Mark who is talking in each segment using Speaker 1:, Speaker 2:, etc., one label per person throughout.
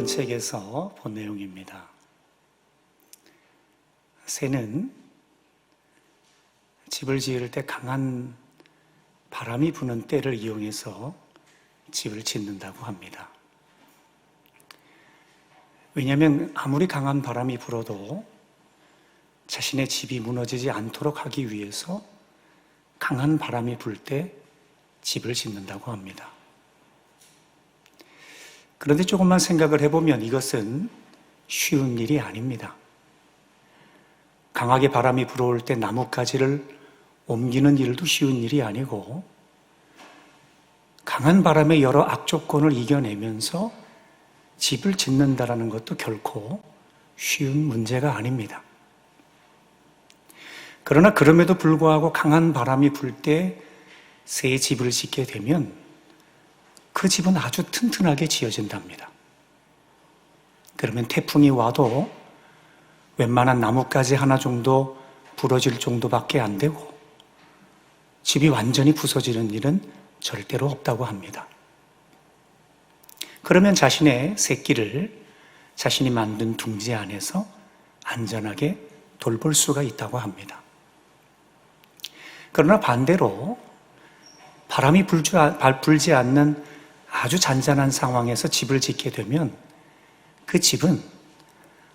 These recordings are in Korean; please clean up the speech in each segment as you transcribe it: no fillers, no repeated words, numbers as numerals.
Speaker 1: 책에서 본 내용입니다. 새는 집을 지을 때 강한 바람이 부는 때를 이용해서 집을 짓는다고 합니다. 왜냐하면 아무리 강한 바람이 불어도 자신의 집이 무너지지 않도록 하기 위해서 강한 바람이 불 때 집을 짓는다고 합니다. 그런데 조금만 생각을 해보면 이것은 쉬운 일이 아닙니다. 강하게 바람이 불어올 때 나뭇가지를 옮기는 일도 쉬운 일이 아니고, 강한 바람의 여러 악조건을 이겨내면서 집을 짓는다는 것도 결코 쉬운 문제가 아닙니다. 그러나 그럼에도 불구하고 강한 바람이 불 때 새 집을 짓게 되면 그 집은 아주 튼튼하게 지어진답니다. 그러면 태풍이 와도 웬만한 나뭇가지 하나 정도 부러질 정도밖에 안 되고 집이 완전히 부서지는 일은 절대로 없다고 합니다. 그러면 자신의 새끼를 자신이 만든 둥지 안에서 안전하게 돌볼 수가 있다고 합니다. 그러나 반대로 바람이 불지 않는 아주 잔잔한 상황에서 집을 짓게 되면 그 집은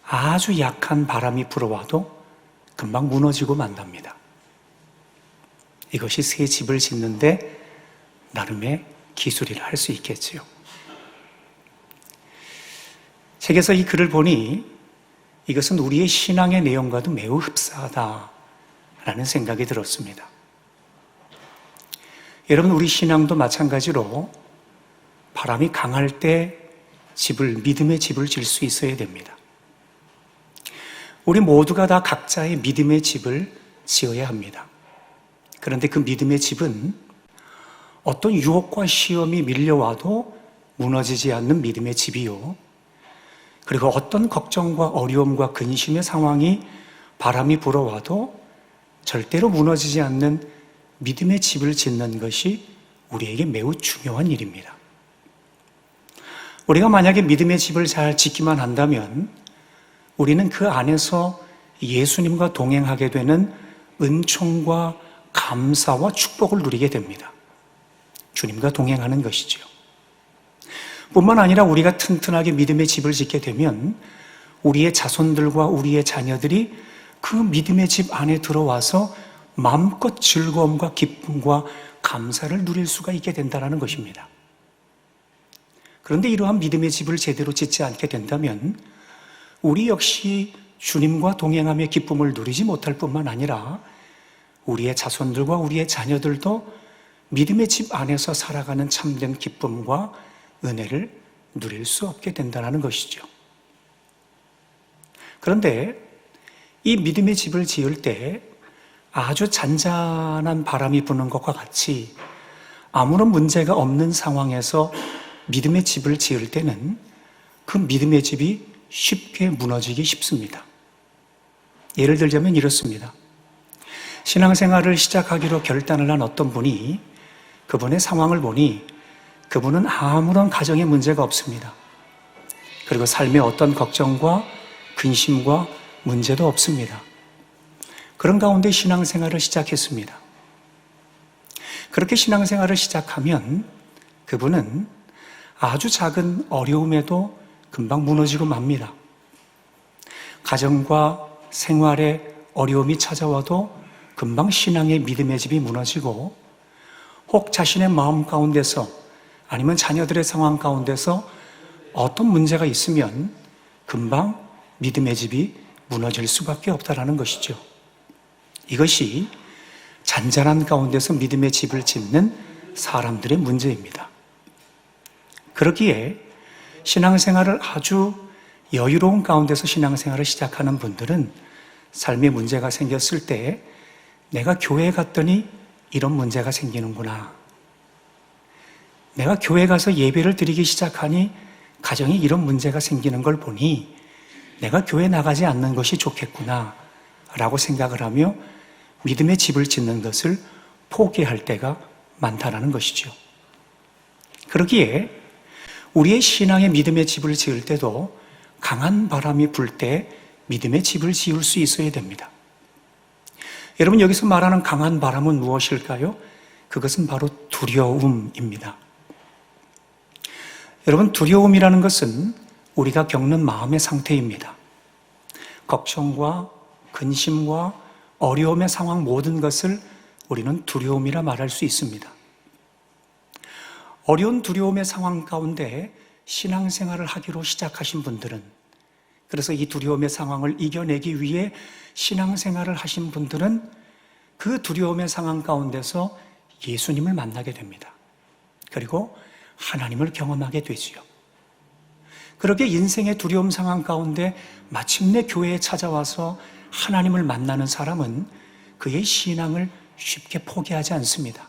Speaker 1: 아주 약한 바람이 불어와도 금방 무너지고 만답니다. 이것이 새 집을 짓는데 나름의 기술이라 할 수 있겠지요. 책에서 이 글을 보니 이것은 우리의 신앙의 내용과도 매우 흡사하다라는 생각이 들었습니다. 여러분, 우리 신앙도 마찬가지로 바람이 강할 때 믿음의 집을 질 수 있어야 됩니다. 우리 모두가 다 각자의 믿음의 집을 지어야 합니다. 그런데 그 믿음의 집은 어떤 유혹과 시험이 밀려와도 무너지지 않는 믿음의 집이요, 그리고 어떤 걱정과 어려움과 근심의 상황이 바람이 불어와도 절대로 무너지지 않는 믿음의 집을 짓는 것이 우리에게 매우 중요한 일입니다. 우리가 만약에 믿음의 집을 잘 짓기만 한다면 우리는 그 안에서 예수님과 동행하게 되는 은총과 감사와 축복을 누리게 됩니다. 주님과 동행하는 것이죠. 뿐만 아니라 우리가 튼튼하게 믿음의 집을 짓게 되면 우리의 자손들과 우리의 자녀들이 그 믿음의 집 안에 들어와서 마음껏 즐거움과 기쁨과 감사를 누릴 수가 있게 된다는 것입니다. 그런데 이러한 믿음의 집을 제대로 짓지 않게 된다면 우리 역시 주님과 동행하며 기쁨을 누리지 못할 뿐만 아니라 우리의 자손들과 우리의 자녀들도 믿음의 집 안에서 살아가는 참된 기쁨과 은혜를 누릴 수 없게 된다는 것이죠. 그런데 이 믿음의 집을 지을 때 아주 잔잔한 바람이 부는 것과 같이 아무런 문제가 없는 상황에서 믿음의 집을 지을 때는 그 믿음의 집이 쉽게 무너지기 쉽습니다. 예를 들자면 이렇습니다. 신앙생활을 시작하기로 결단을 한 어떤 분이 그분의 상황을 보니 그분은 아무런 가정에 문제가 없습니다. 그리고 삶에 어떤 걱정과 근심과 문제도 없습니다. 그런 가운데 신앙생활을 시작했습니다. 그렇게 신앙생활을 시작하면 그분은 아주 작은 어려움에도 금방 무너지고 맙니다. 가정과 생활에 어려움이 찾아와도 금방 신앙의 믿음의 집이 무너지고, 혹 자신의 마음 가운데서 아니면 자녀들의 상황 가운데서 어떤 문제가 있으면 금방 믿음의 집이 무너질 수밖에 없다는 것이죠. 이것이 잔잔한 가운데서 믿음의 집을 짓는 사람들의 문제입니다. 그렇기에 신앙생활을 아주 여유로운 가운데서 신앙생활을 시작하는 분들은 삶에 문제가 생겼을 때 내가 교회에 갔더니 이런 문제가 생기는구나, 내가 교회 가서 예배를 드리기 시작하니 가정에 이런 문제가 생기는 걸 보니 내가 교회 나가지 않는 것이 좋겠구나 라고 생각을 하며 믿음의 집을 짓는 것을 포기할 때가 많다는 것이죠. 그러기에 우리의 신앙의 믿음의 집을 지을 때도 강한 바람이 불 때 믿음의 집을 지을 수 있어야 됩니다. 여러분, 여기서 말하는 강한 바람은 무엇일까요? 그것은 바로 두려움입니다. 여러분, 두려움이라는 것은 우리가 겪는 마음의 상태입니다. 걱정과 근심과 어려움의 상황 모든 것을 우리는 두려움이라 말할 수 있습니다. 어려운 두려움의 상황 가운데 신앙생활을 하기로 시작하신 분들은, 그래서 이 두려움의 상황을 이겨내기 위해 신앙생활을 하신 분들은 그 두려움의 상황 가운데서 예수님을 만나게 됩니다. 그리고 하나님을 경험하게 되지요. 그렇게 인생의 두려움 상황 가운데 마침내 교회에 찾아와서 하나님을 만나는 사람은 그의 신앙을 쉽게 포기하지 않습니다.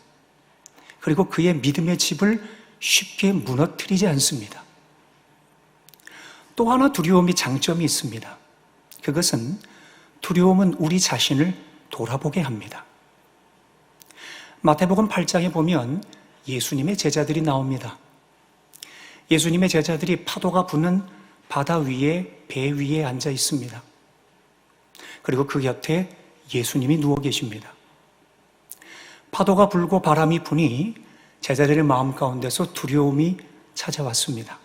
Speaker 1: 그리고 그의 믿음의 집을 쉽게 무너뜨리지 않습니다. 또 하나 두려움이 장점이 있습니다. 그것은 두려움은 우리 자신을 돌아보게 합니다. 마태복음 8장에 보면 예수님의 제자들이 나옵니다. 예수님의 제자들이 파도가 부는 바다 위에, 배 위에 앉아 있습니다. 그리고 그 곁에 예수님이 누워 계십니다. 파도가 불고 바람이 부니 제자들의 마음 가운데서 두려움이 찾아왔습니다.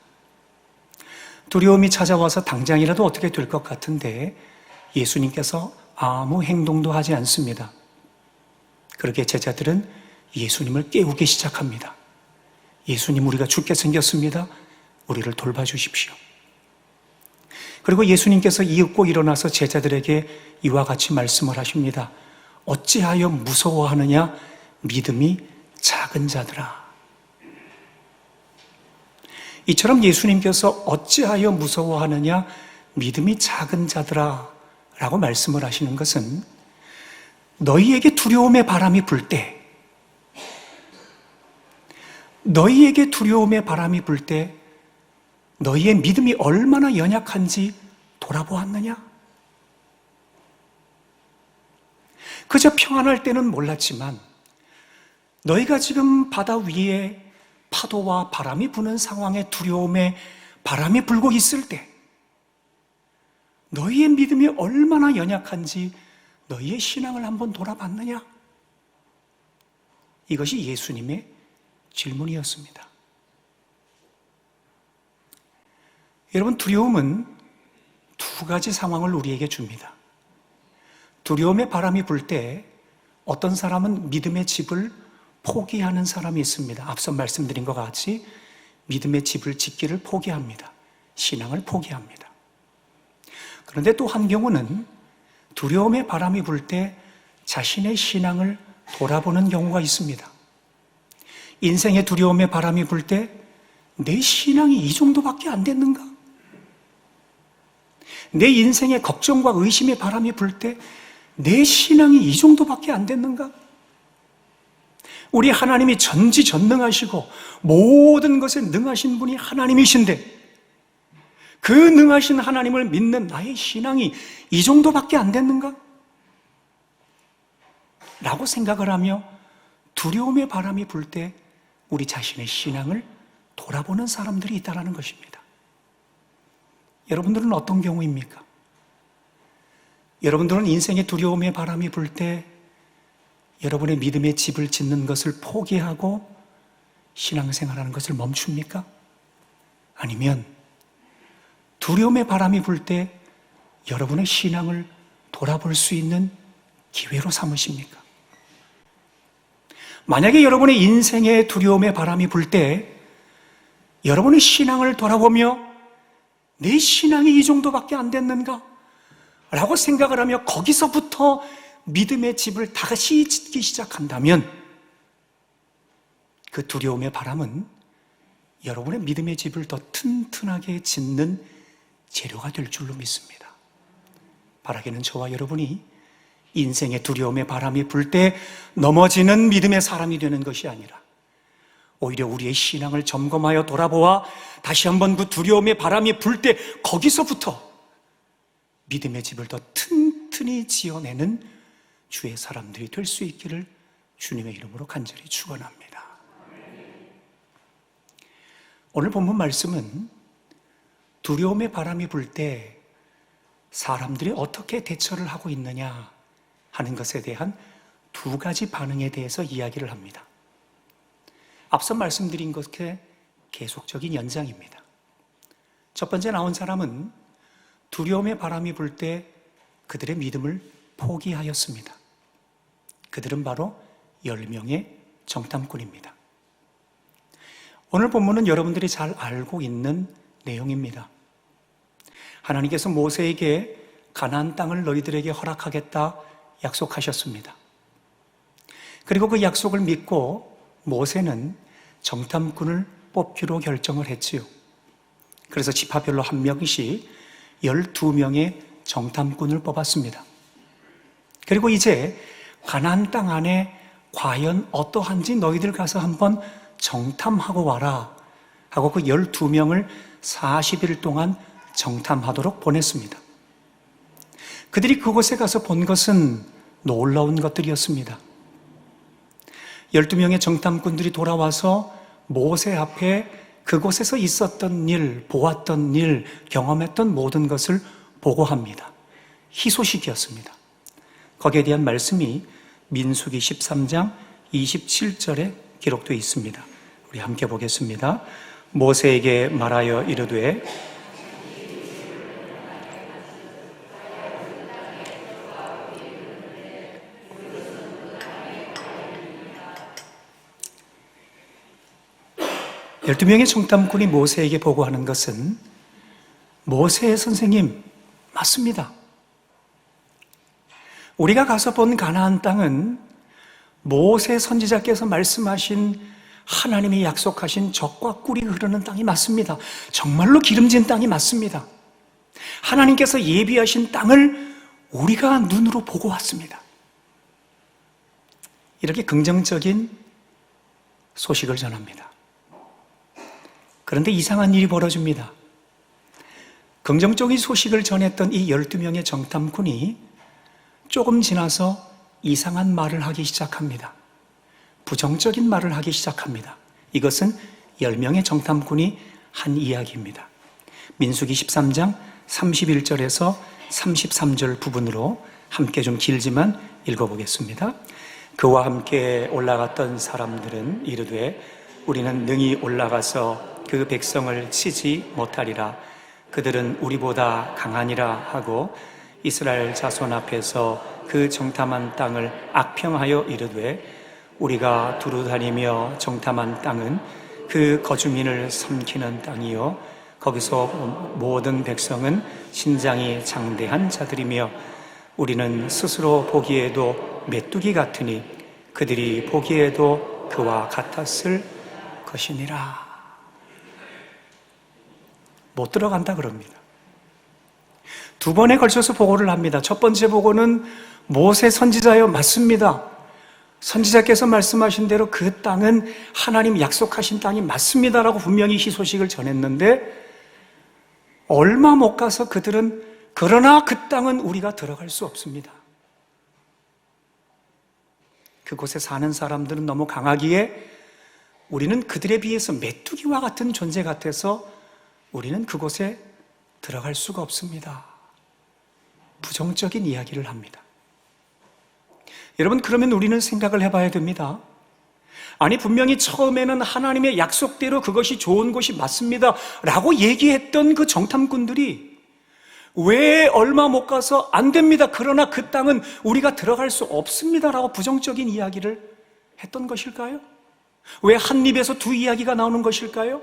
Speaker 1: 두려움이 찾아와서 당장이라도 어떻게 될 것 같은데 예수님께서 아무 행동도 하지 않습니다. 그렇게 제자들은 예수님을 깨우기 시작합니다. 예수님, 우리가 죽게 생겼습니다. 우리를 돌봐주십시오. 그리고 예수님께서 이윽고 일어나서 제자들에게 이와 같이 말씀을 하십니다. 어찌하여 무서워하느냐? 믿음이 작은 자들아. 이처럼 예수님께서 어찌하여 무서워하느냐? 믿음이 작은 자들아 라고 말씀을 하시는 것은 너희에게 두려움의 바람이 불 때, 너희에게 두려움의 바람이 불 때 너희의 믿음이 얼마나 연약한지 돌아보았느냐? 그저 평안할 때는 몰랐지만 너희가 지금 바다 위에 파도와 바람이 부는 상황에 두려움에 바람이 불고 있을 때 너희의 믿음이 얼마나 연약한지 너희의 신앙을 한번 돌아봤느냐? 이것이 예수님의 질문이었습니다. 여러분, 두려움은 두 가지 상황을 우리에게 줍니다. 두려움의 바람이 불 때 어떤 사람은 믿음의 집을 포기하는 사람이 있습니다. 앞서 말씀드린 것 같이 믿음의 집을 짓기를 포기합니다. 신앙을 포기합니다. 그런데 또 한 경우는 두려움의 바람이 불 때 자신의 신앙을 돌아보는 경우가 있습니다. 인생의 두려움의 바람이 불 때 내 신앙이 이 정도밖에 안 됐는가? 내 인생의 걱정과 의심의 바람이 불 때 내 신앙이 이 정도밖에 안 됐는가? 우리 하나님이 전지전능하시고 모든 것에 능하신 분이 하나님이신데 그 능하신 하나님을 믿는 나의 신앙이 이 정도밖에 안 됐는가? 라고 생각을 하며 두려움의 바람이 불 때 우리 자신의 신앙을 돌아보는 사람들이 있다는 것입니다. 여러분들은 어떤 경우입니까? 여러분들은 인생의 두려움의 바람이 불 때 여러분의 믿음의 집을 짓는 것을 포기하고 신앙생활하는 것을 멈춥니까? 아니면 두려움의 바람이 불 때 여러분의 신앙을 돌아볼 수 있는 기회로 삼으십니까? 만약에 여러분의 인생의 두려움의 바람이 불 때 여러분의 신앙을 돌아보며 내 신앙이 이 정도밖에 안 됐는가? 라고 생각을 하며 거기서부터 믿음의 집을 다시 짓기 시작한다면 그 두려움의 바람은 여러분의 믿음의 집을 더 튼튼하게 짓는 재료가 될 줄로 믿습니다. 바라기는 저와 여러분이 인생의 두려움의 바람이 불 때 넘어지는 믿음의 사람이 되는 것이 아니라 오히려 우리의 신앙을 점검하여 돌아보아 다시 한번 그 두려움의 바람이 불 때 거기서부터 믿음의 집을 더 튼튼히 지어내는 주의 사람들이 될 수 있기를 주님의 이름으로 간절히 축원합니다. 오늘 본문 말씀은 두려움의 바람이 불 때 사람들이 어떻게 대처를 하고 있느냐 하는 것에 대한 두 가지 반응에 대해서 이야기를 합니다. 앞서 말씀드린 것의 계속적인 연장입니다. 첫 번째 나온 사람은 두려움의 바람이 불 때 그들의 믿음을 포기하였습니다. 그들은 바로 10명의 정탐꾼입니다. 오늘 본문은 여러분들이 잘 알고 있는 내용입니다. 하나님께서 모세에게 가나안 땅을 너희들에게 허락하겠다 약속하셨습니다. 그리고 그 약속을 믿고 모세는 정탐꾼을 뽑기로 결정을 했지요. 그래서 지파별로 한 명씩 12명의 정탐꾼을 뽑았습니다. 그리고 이제 가나안 땅 안에 과연 어떠한지 너희들 가서 한번 정탐하고 와라 하고 그 12명을 40일 동안 정탐하도록 보냈습니다. 그들이 그곳에 가서 본 것은 놀라운 것들이었습니다. 12명의 정탐꾼들이 돌아와서 모세 앞에 그곳에서 있었던 일, 보았던 일, 경험했던 모든 것을 보고합니다. 희소식이었습니다. 거기에 대한 말씀이 민수기 13장 27절에 기록되어 있습니다. 우리 함께 보겠습니다. 모세에게 말하여 이르되 12명의 정탐꾼이 모세에게 보고하는 것은 모세의 선생님, 맞습니다. 우리가 가서 본 가나안 땅은 모세 선지자께서 말씀하신 하나님이 약속하신 젖과 꿀이 흐르는 땅이 맞습니다. 정말로 기름진 땅이 맞습니다. 하나님께서 예비하신 땅을 우리가 눈으로 보고 왔습니다. 이렇게 긍정적인 소식을 전합니다. 그런데 이상한 일이 벌어집니다. 긍정적인 소식을 전했던 이 12명의 정탐꾼이 조금 지나서 이상한 말을 하기 시작합니다. 부정적인 말을 하기 시작합니다. 이것은 10명의 정탐꾼이 한 이야기입니다. 민수기 13장 31절에서 33절 부분으로 함께 좀 길지만 읽어보겠습니다. 그와 함께 올라갔던 사람들은 이르되 우리는 능히 올라가서 그 백성을 치지 못하리라. 그들은 우리보다 강하니라 하고 이스라엘 자손 앞에서 그 정탐한 땅을 악평하여 이르되 우리가 두루다니며 정탐한 땅은 그 거주민을 삼키는 땅이요 거기서 모든 백성은 신장이 장대한 자들이며 우리는 스스로 보기에도 메뚜기 같으니 그들이 보기에도 그와 같았을 것이니라. 못 들어간다 그럽니다. 두 번에 걸쳐서 보고를 합니다. 첫 번째 보고는 모세 선지자여 맞습니다. 선지자께서 말씀하신 대로 그 땅은 하나님 약속하신 땅이 맞습니다라고 분명히 희소식을 전했는데 얼마 못 가서 그들은 그러나 그 땅은 우리가 들어갈 수 없습니다. 그곳에 사는 사람들은 너무 강하기에 우리는 그들에 비해서 메뚜기와 같은 존재 같아서 우리는 그곳에 들어갈 수가 없습니다. 부정적인 이야기를 합니다. 여러분, 그러면 우리는 생각을 해봐야 됩니다. 아니, 분명히 처음에는 하나님의 약속대로 그것이 좋은 곳이 맞습니다 라고 얘기했던 그 정탐꾼들이 왜 얼마 못 가서 안 됩니다, 그러나 그 땅은 우리가 들어갈 수 없습니다 라고 부정적인 이야기를 했던 것일까요? 왜 한 입에서 두 이야기가 나오는 것일까요?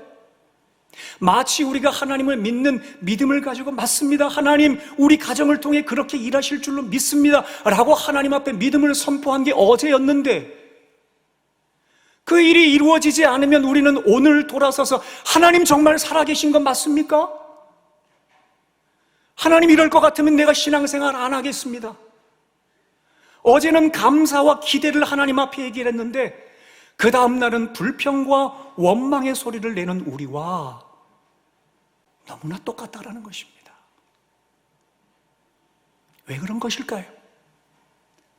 Speaker 1: 마치 우리가 하나님을 믿는 믿음을 가지고 맞습니다, 하나님 우리 가정을 통해 그렇게 일하실 줄로 믿습니다 라고 하나님 앞에 믿음을 선포한 게 어제였는데 그 일이 이루어지지 않으면 우리는 오늘 돌아서서 하나님 정말 살아계신 건 맞습니까? 하나님 이럴 것 같으면 내가 신앙생활 안 하겠습니다. 어제는 감사와 기대를 하나님 앞에 얘기를 했는데 그 다음 날은 불평과 원망의 소리를 내는 우리와 너무나 똑같다라는 것입니다. 왜 그런 것일까요?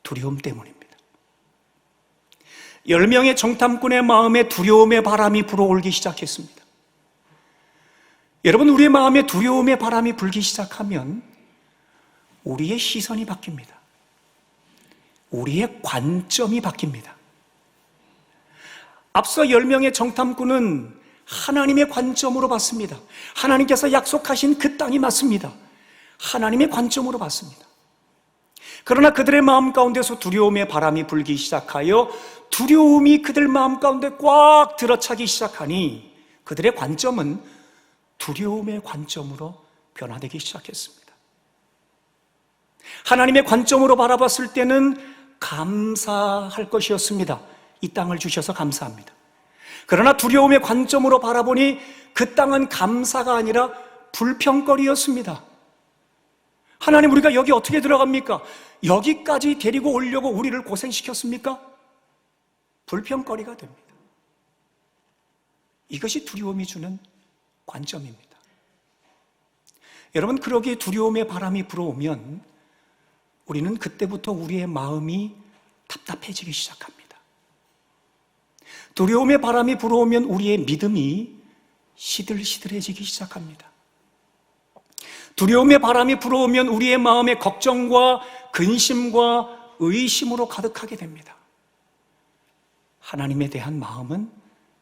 Speaker 1: 두려움 때문입니다. 10명의 정탐꾼의 마음에 두려움의 바람이 불어올기 시작했습니다. 여러분, 우리의 마음에 두려움의 바람이 불기 시작하면 우리의 시선이 바뀝니다. 우리의 관점이 바뀝니다. 앞서 10명의 정탐꾼은 하나님의 관점으로 봤습니다. 하나님께서 약속하신 그 땅이 맞습니다. 하나님의 관점으로 봤습니다. 그러나 그들의 마음 가운데서 두려움의 바람이 불기 시작하여 두려움이 그들 마음 가운데 꽉 들어차기 시작하니 그들의 관점은 두려움의 관점으로 변화되기 시작했습니다. 하나님의 관점으로 바라봤을 때는 감사할 것이었습니다. 이 땅을 주셔서 감사합니다. 그러나 두려움의 관점으로 바라보니 그 땅은 감사가 아니라 불평거리였습니다. 하나님, 우리가 여기 어떻게 들어갑니까? 여기까지 데리고 오려고 우리를 고생시켰습니까? 불평거리가 됩니다. 이것이 두려움이 주는 관점입니다. 여러분, 그러기에 두려움의 바람이 불어오면 우리는 그때부터 우리의 마음이 답답해지기 시작합니다. 두려움의 바람이 불어오면 우리의 믿음이 시들시들해지기 시작합니다. 두려움의 바람이 불어오면 우리의 마음에 걱정과 근심과 의심으로 가득하게 됩니다. 하나님에 대한 마음은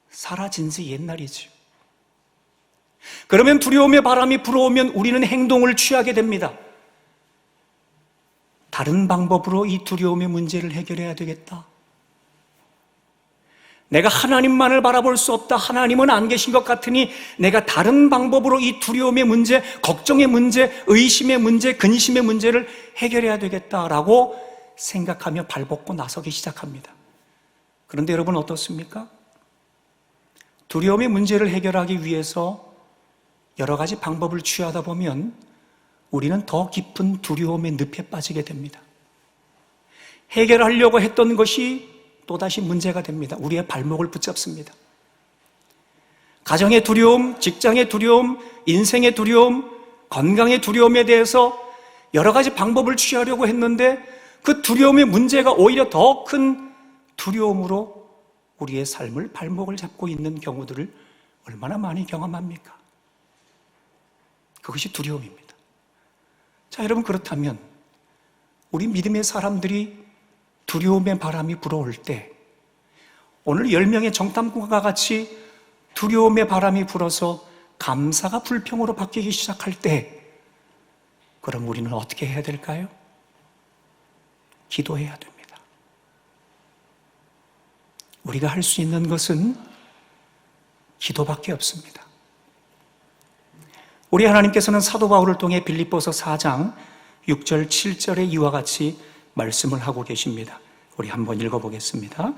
Speaker 1: 사라진 지 옛날이지요. 그러면 두려움의 바람이 불어오면 우리는 행동을 취하게 됩니다. 다른 방법으로 이 두려움의 문제를 해결해야 되겠다. 내가 하나님만을 바라볼 수 없다. 하나님은 안 계신 것 같으니 내가 다른 방법으로 이 두려움의 문제, 걱정의 문제, 의심의 문제, 근심의 문제를 해결해야 되겠다라고 생각하며 발벗고 나서기 시작합니다. 그런데 여러분, 어떻습니까? 두려움의 문제를 해결하기 위해서 여러 가지 방법을 취하다 보면 우리는 더 깊은 두려움의 늪에 빠지게 됩니다. 해결하려고 했던 것이 또다시 문제가 됩니다. 우리의 발목을 붙잡습니다. 가정의 두려움, 직장의 두려움, 인생의 두려움, 건강의 두려움에 대해서 여러 가지 방법을 취하려고 했는데 그 두려움의 문제가 오히려 더 큰 두려움으로 우리의 삶을 발목을 잡고 있는 경우들을 얼마나 많이 경험합니까? 그것이 두려움입니다. 자, 여러분, 그렇다면 우리 믿음의 사람들이 두려움의 바람이 불어올 때, 오늘 10명의 정탐꾼과 같이 두려움의 바람이 불어서 감사가 불평으로 바뀌기 시작할 때, 그럼 우리는 어떻게 해야 될까요? 기도해야 됩니다. 우리가 할 수 있는 것은 기도밖에 없습니다. 우리 하나님께서는 사도 바울을 통해 빌립보서 4장 6절 7절에 이와 같이 말씀을 하고 계십니다. 우리 한번 읽어보겠습니다.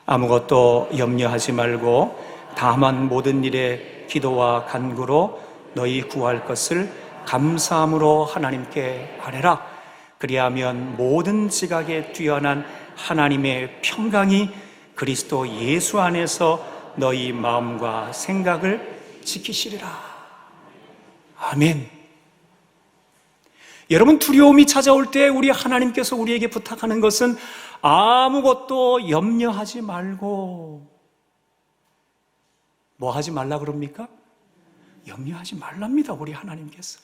Speaker 1: 아무것도 염려하지 말고 다만 모든 일에 기도와 간구로 너희 구할 것을 감사함으로 하나님께 아뢰라. 그리하면 모든 지각에 뛰어난 하나님의 평강이 그리스도 예수 안에서 너희 마음과 생각을 지키시리라. 아멘. 여러분, 두려움이 찾아올 때 우리 하나님께서 우리에게 부탁하는 것은 아무것도 염려하지 말고, 뭐 하지 말라 그럽니까? 염려하지 말랍니다, 우리 하나님께서.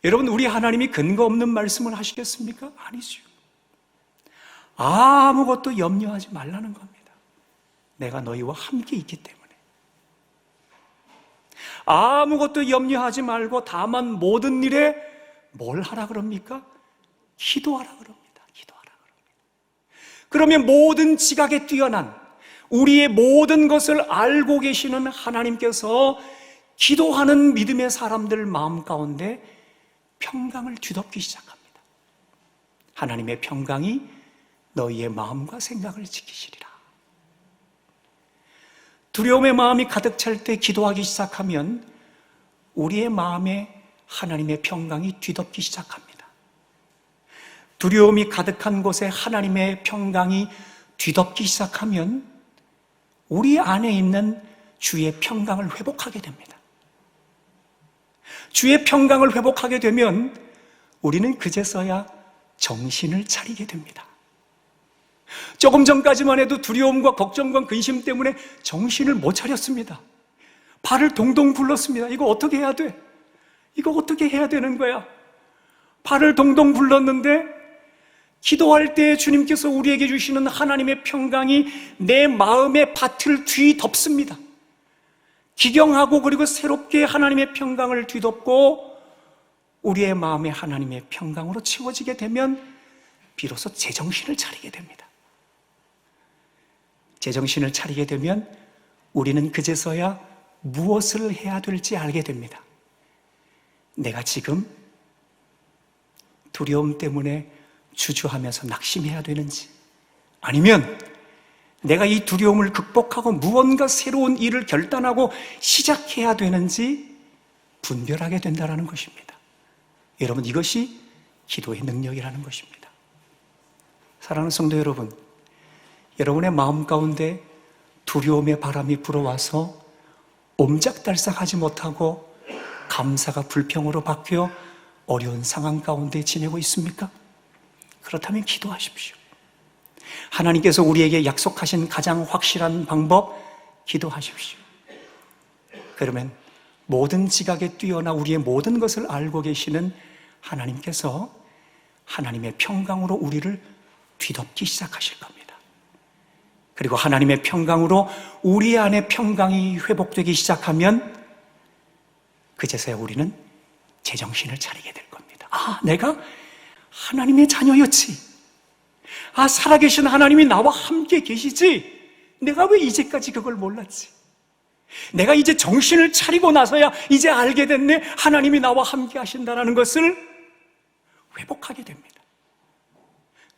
Speaker 1: 여러분, 우리 하나님이 근거 없는 말씀을 하시겠습니까? 아니죠. 아무것도 염려하지 말라는 겁니다. 내가 너희와 함께 있기 때문에. 아무것도 염려하지 말고 다만 모든 일에 뭘 하라 그럽니까? 기도하라 그럽니다. 기도하라 그럽니다. 그러면 모든 지각에 뛰어난 우리의 모든 것을 알고 계시는 하나님께서 기도하는 믿음의 사람들 마음 가운데 평강을 뒤덮기 시작합니다. 하나님의 평강이 너희의 마음과 생각을 지키시리라. 두려움의 마음이 가득 찰 때 기도하기 시작하면 우리의 마음에 하나님의 평강이 뒤덮기 시작합니다. 두려움이 가득한 곳에 하나님의 평강이 뒤덮기 시작하면 우리 안에 있는 주의 평강을 회복하게 됩니다. 주의 평강을 회복하게 되면 우리는 그제서야 정신을 차리게 됩니다. 조금 전까지만 해도 두려움과 걱정과 근심 때문에 정신을 못 차렸습니다. 발을 동동 굴렀습니다. 이거 어떻게 해야 돼? 이거 어떻게 해야 되는 거야? 발을 동동 굴렀는데 기도할 때 주님께서 우리에게 주시는 하나님의 평강이 내 마음의 밭을 뒤덮습니다. 기경하고 그리고 새롭게 하나님의 평강을 뒤덮고 우리의 마음에 하나님의 평강으로 채워지게 되면 비로소 제정신을 차리게 됩니다. 제정신을 차리게 되면 우리는 그제서야 무엇을 해야 될지 알게 됩니다. 내가 지금 두려움 때문에 주저하면서 낙심해야 되는지, 아니면 내가 이 두려움을 극복하고 무언가 새로운 일을 결단하고 시작해야 되는지 분별하게 된다는 것입니다. 여러분, 이것이 기도의 능력이라는 것입니다. 사랑하는 성도 여러분, 여러분의 마음 가운데 두려움의 바람이 불어와서 옴짝달싹하지 못하고 감사가 불평으로 바뀌어 어려운 상황 가운데 지내고 있습니까? 그렇다면 기도하십시오. 하나님께서 우리에게 약속하신 가장 확실한 방법, 기도하십시오. 그러면 모든 지각에 뛰어나 우리의 모든 것을 알고 계시는 하나님께서 하나님의 평강으로 우리를 뒤덮기 시작하실 겁니다. 그리고 하나님의 평강으로 우리 안에 평강이 회복되기 시작하면 그제서야 우리는 제정신을 차리게 될 겁니다. 아, 내가 하나님의 자녀였지. 아, 살아계신 하나님이 나와 함께 계시지. 내가 왜 이제까지 그걸 몰랐지? 내가 이제 정신을 차리고 나서야 이제 알게 됐네. 하나님이 나와 함께 하신다는 것을 회복하게 됩니다.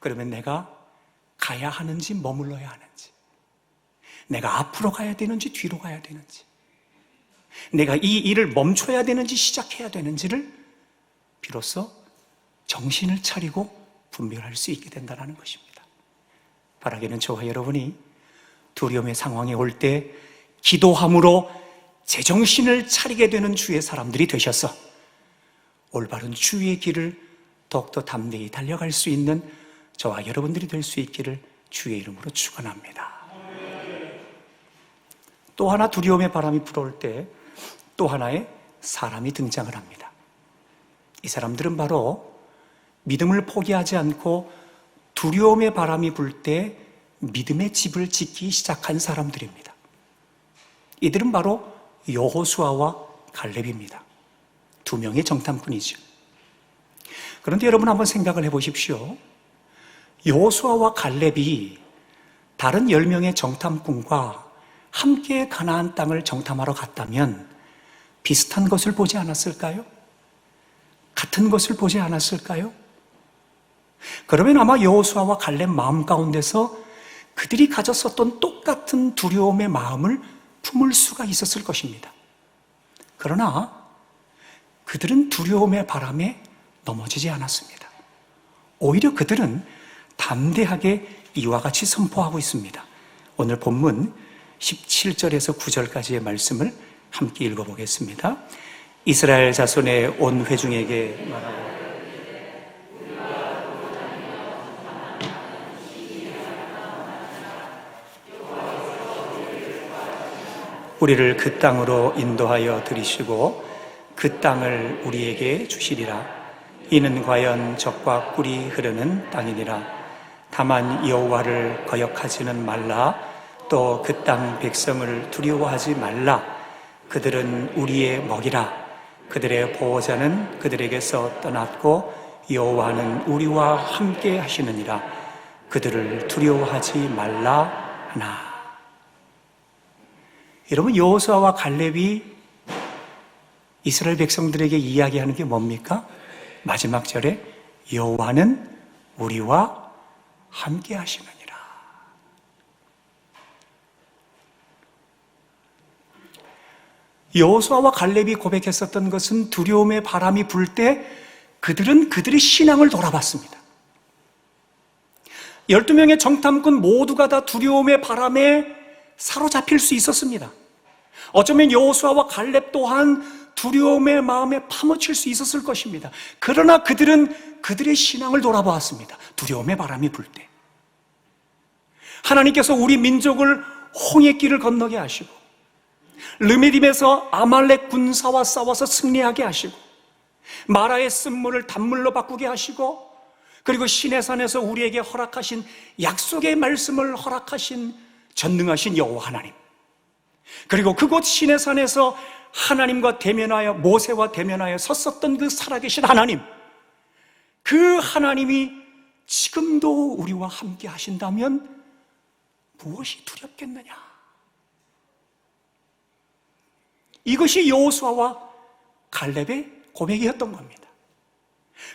Speaker 1: 그러면 내가 가야 하는지 머물러야 하는지, 내가 앞으로 가야 되는지 뒤로 가야 되는지, 내가 이 일을 멈춰야 되는지 시작해야 되는지를 비로소 정신을 차리고 분별할 수 있게 된다는 것입니다. 바라기는 저와 여러분이 두려움의 상황에 올 때 기도함으로 제정신을 차리게 되는 주의 사람들이 되셔서 올바른 주의 길을 더욱더 담대히 달려갈 수 있는 저와 여러분들이 될 수 있기를 주의 이름으로 축원합니다. 또 하나 두려움의 바람이 불어올 때 또 하나의 사람이 등장을 합니다. 이 사람들은 바로 믿음을 포기하지 않고 두려움의 바람이 불 때 믿음의 집을 짓기 시작한 사람들입니다. 이들은 바로 여호수아와 갈렙입니다. 두 명의 정탐꾼이죠. 그런데 여러분 한번 생각을 해보십시오. 여호수아와 갈렙이 다른 10명의 정탐꾼과 함께 가나안 땅을 정탐하러 갔다면 비슷한 것을 보지 않았을까요? 같은 것을 보지 않았을까요? 그러면 아마 여호수아와 갈렙 마음 가운데서 그들이 가졌었던 똑같은 두려움의 마음을 품을 수가 있었을 것입니다. 그러나 그들은 두려움의 바람에 넘어지지 않았습니다. 오히려 그들은 담대하게 이와 같이 선포하고 있습니다. 오늘 본문 17절에서 9절까지의 말씀을 함께 읽어보겠습니다. 이스라엘 자손의 온 회중에게 말하고 우리를 그 땅으로 인도하여 들이시고 그 땅을 우리에게 주시리라. 이는 과연 젖과 꿀이 흐르는 땅이니라. 다만 여호와를 거역하지는 말라. 또 그 땅 백성을 두려워하지 말라. 그들은 우리의 먹이라. 그들의 보호자는 그들에게서 떠났고 여호와는 우리와 함께 하시느니라. 그들을 두려워하지 말라 하나. 여러분, 여호수아와 갈렙이 이스라엘 백성들에게 이야기하는 게 뭡니까? 마지막 절에 여호와는 우리와 함께 하시느니라. 여호수아와 갈렙이 고백했었던 것은 두려움의 바람이 불 때 그들은 그들의 신앙을 돌아봤습니다. 12명의 정탐꾼 모두가 다 두려움의 바람에 사로잡힐 수 있었습니다. 어쩌면 여호수아와 갈렙 또한 두려움의 마음에 파묻힐 수 있었을 것입니다. 그러나 그들은 그들의 신앙을 돌아보았습니다. 두려움의 바람이 불 때 하나님께서 우리 민족을 홍해길을 건너게 하시고 르메딤에서 아말렉 군사와 싸워서 승리하게 하시고, 마라의 쓴물을 단물로 바꾸게 하시고, 그리고 시내산에서 우리에게 허락하신 약속의 말씀을 허락하신 전능하신 여호와 하나님, 그리고 그곳 시내산에서 하나님과 대면하여, 모세와 대면하여 섰었던 그 살아계신 하나님, 그 하나님이 지금도 우리와 함께 하신다면 무엇이 두렵겠느냐? 이것이 여호수아와 갈렙의 고백이었던 겁니다.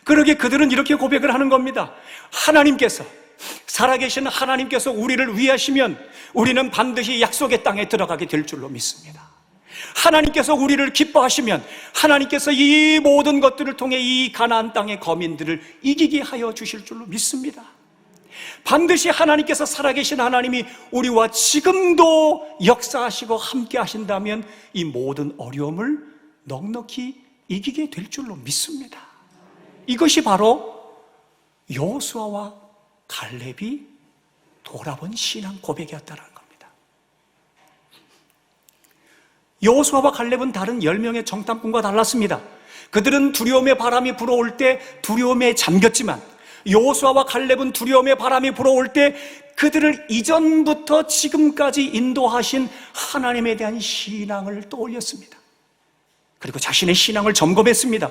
Speaker 1: 그러게 그들은 이렇게 고백을 하는 겁니다. 하나님께서, 살아계신 하나님께서 우리를 위하시면 우리는 반드시 약속의 땅에 들어가게 될 줄로 믿습니다. 하나님께서 우리를 기뻐하시면 하나님께서 이 모든 것들을 통해 이 가나안 땅의 거민들을 이기게 하여 주실 줄로 믿습니다. 반드시 하나님께서, 살아계신 하나님이 우리와 지금도 역사하시고 함께 하신다면 이 모든 어려움을 넉넉히 이기게 될 줄로 믿습니다. 이것이 바로 여호수아와 갈렙이 돌아본 신앙 고백이었다는 겁니다. 여호수아와 갈렙은 다른 10명의 정탐꾼과 달랐습니다. 그들은 두려움의 바람이 불어올 때 두려움에 잠겼지만, 여호수아와 갈렙은 두려움의 바람이 불어올 때 그들을 이전부터 지금까지 인도하신 하나님에 대한 신앙을 떠올렸습니다. 그리고 자신의 신앙을 점검했습니다.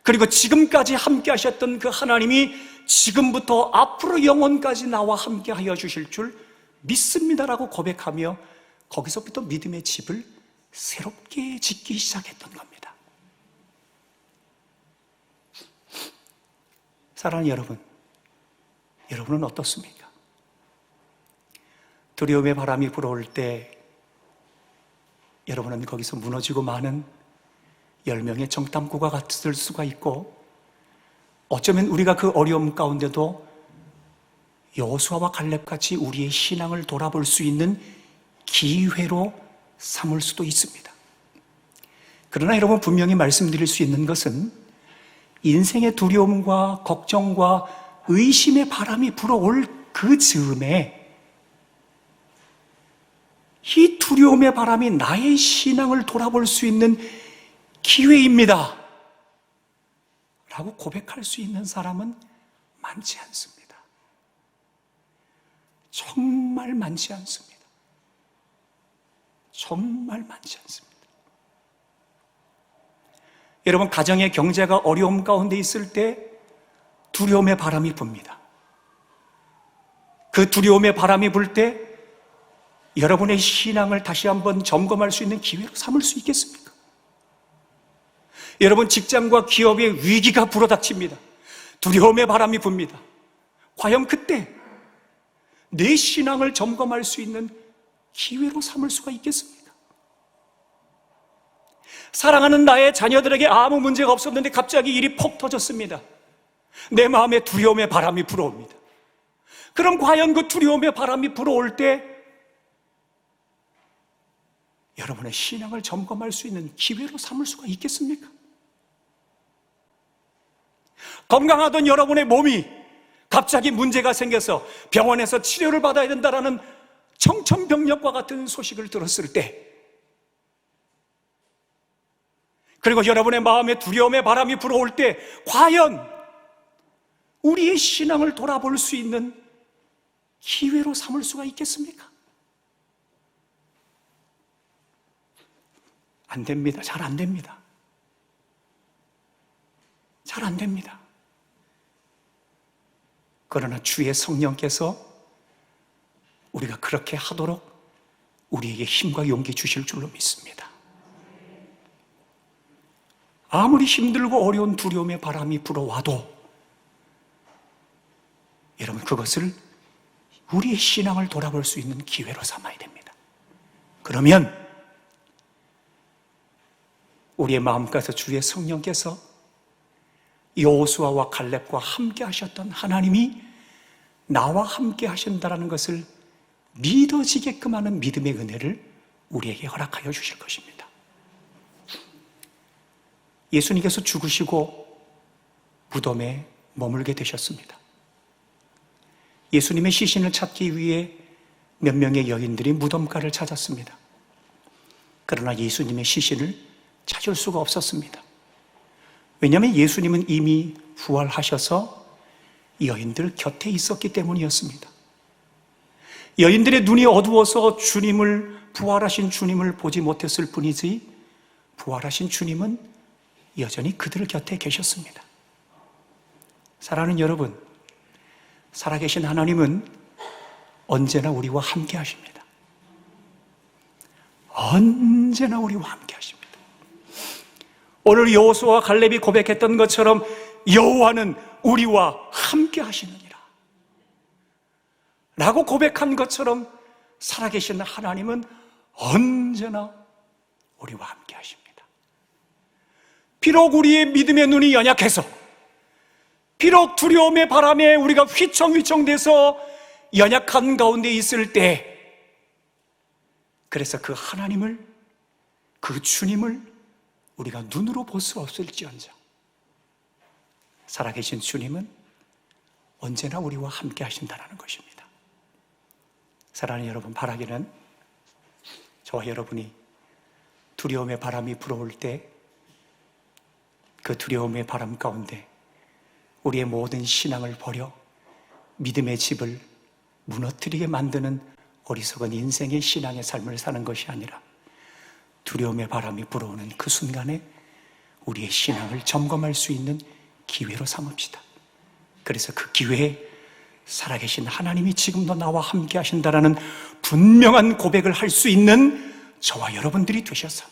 Speaker 1: 그리고 지금까지 함께 하셨던 그 하나님이 지금부터 앞으로 영원까지 나와 함께 하여 주실 줄 믿습니다라고 고백하며 거기서부터 믿음의 집을 새롭게 짓기 시작했던 겁니다. 사랑하는 여러분, 여러분은 어떻습니까? 두려움의 바람이 불어올 때 여러분은 거기서 무너지고 마는 10명의 정탐꾼과 같을 수가 있고, 어쩌면 우리가 그 어려움 가운데도 여호수아와 갈렙같이 우리의 신앙을 돌아볼 수 있는 기회로 삼을 수도 있습니다. 그러나 여러분, 분명히 말씀드릴 수 있는 것은 인생의 두려움과 걱정과 의심의 바람이 불어올 그 즈음에 이 두려움의 바람이 나의 신앙을 돌아볼 수 있는 기회입니다 라고 고백할 수 있는 사람은 많지 않습니다. 정말 많지 않습니다. 정말 많지 않습니다. 여러분, 가정의 경제가 어려움 가운데 있을 때 두려움의 바람이 붑니다. 그 두려움의 바람이 불 때 여러분의 신앙을 다시 한번 점검할 수 있는 기회로 삼을 수 있겠습니까? 여러분, 직장과 기업의 위기가 불어닥칩니다. 두려움의 바람이 붑니다. 과연 그때 내 신앙을 점검할 수 있는 기회로 삼을 수가 있겠습니까? 사랑하는 나의 자녀들에게 아무 문제가 없었는데 갑자기 일이 폭 터졌습니다. 내 마음에 두려움의 바람이 불어옵니다. 그럼 과연 그 두려움의 바람이 불어올 때 여러분의 신앙을 점검할 수 있는 기회로 삼을 수가 있겠습니까? 건강하던 여러분의 몸이 갑자기 문제가 생겨서 병원에서 치료를 받아야 된다는 청천벽력과 같은 소식을 들었을 때, 그리고 여러분의 마음에 두려움의 바람이 불어올 때 과연 우리의 신앙을 돌아볼 수 있는 기회로 삼을 수가 있겠습니까? 안 됩니다. 잘 안 됩니다. 잘 안 됩니다. 그러나 주의 성령께서 우리가 그렇게 하도록 우리에게 힘과 용기 주실 줄로 믿습니다. 아무리 힘들고 어려운 두려움의 바람이 불어와도 여러분, 그것을 우리의 신앙을 돌아볼 수 있는 기회로 삼아야 됩니다. 그러면 우리의 마음가에서 주의 성령께서 여호수아와 갈렙과 함께 하셨던 하나님이 나와 함께 하신다는 것을 믿어지게끔 하는 믿음의 은혜를 우리에게 허락하여 주실 것입니다. 예수님께서 죽으시고 무덤에 머물게 되셨습니다. 예수님의 시신을 찾기 위해 몇 명의 여인들이 무덤가를 찾았습니다. 그러나 예수님의 시신을 찾을 수가 없었습니다. 왜냐하면 예수님은 이미 부활하셔서 여인들 곁에 있었기 때문이었습니다. 여인들의 눈이 어두워서 부활하신 주님을 보지 못했을 뿐이지, 부활하신 주님은 여전히 그들 곁에 계셨습니다. 사랑하는 여러분, 살아계신 하나님은 언제나 우리와 함께 하십니다. 언제나 우리와 함께 하십니다. 오늘 여호수아와 갈렙이 고백했던 것처럼 여호와는 우리와 함께 하시느니라 라고 고백한 것처럼 살아계신 하나님은 언제나 우리와 함께 하십니다. 비록 우리의 믿음의 눈이 연약해서, 비록 두려움의 바람에 우리가 휘청휘청돼서 연약한 가운데 있을 때, 그래서 그 하나님을, 그 주님을 우리가 눈으로 볼 수 없을지언정 살아계신 주님은 언제나 우리와 함께 하신다는 것입니다. 사랑하는 여러분, 바라기는 저와 여러분이 두려움의 바람이 불어올 때 그 두려움의 바람 가운데 우리의 모든 신앙을 버려 믿음의 집을 무너뜨리게 만드는 어리석은 인생의 신앙의 삶을 사는 것이 아니라 두려움의 바람이 불어오는 그 순간에 우리의 신앙을 점검할 수 있는 기회로 삼읍시다. 그래서 그 기회에 살아계신 하나님이 지금도 나와 함께 하신다라는 분명한 고백을 할 수 있는 저와 여러분들이 되셔서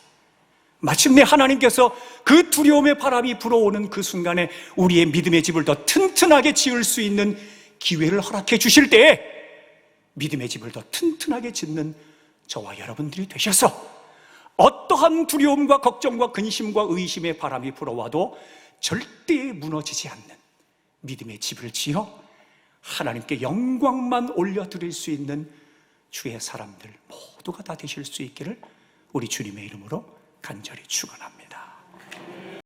Speaker 1: 마침내 하나님께서 그 두려움의 바람이 불어오는 그 순간에 우리의 믿음의 집을 더 튼튼하게 지을 수 있는 기회를 허락해 주실 때에 믿음의 집을 더 튼튼하게 짓는 저와 여러분들이 되셔서 어떠한 두려움과 걱정과 근심과 의심의 바람이 불어와도 절대 무너지지 않는 믿음의 집을 지어 하나님께 영광만 올려드릴 수 있는 주의 사람들 모두가 다 되실 수 있기를 우리 주님의 이름으로 간절히 축원합니다.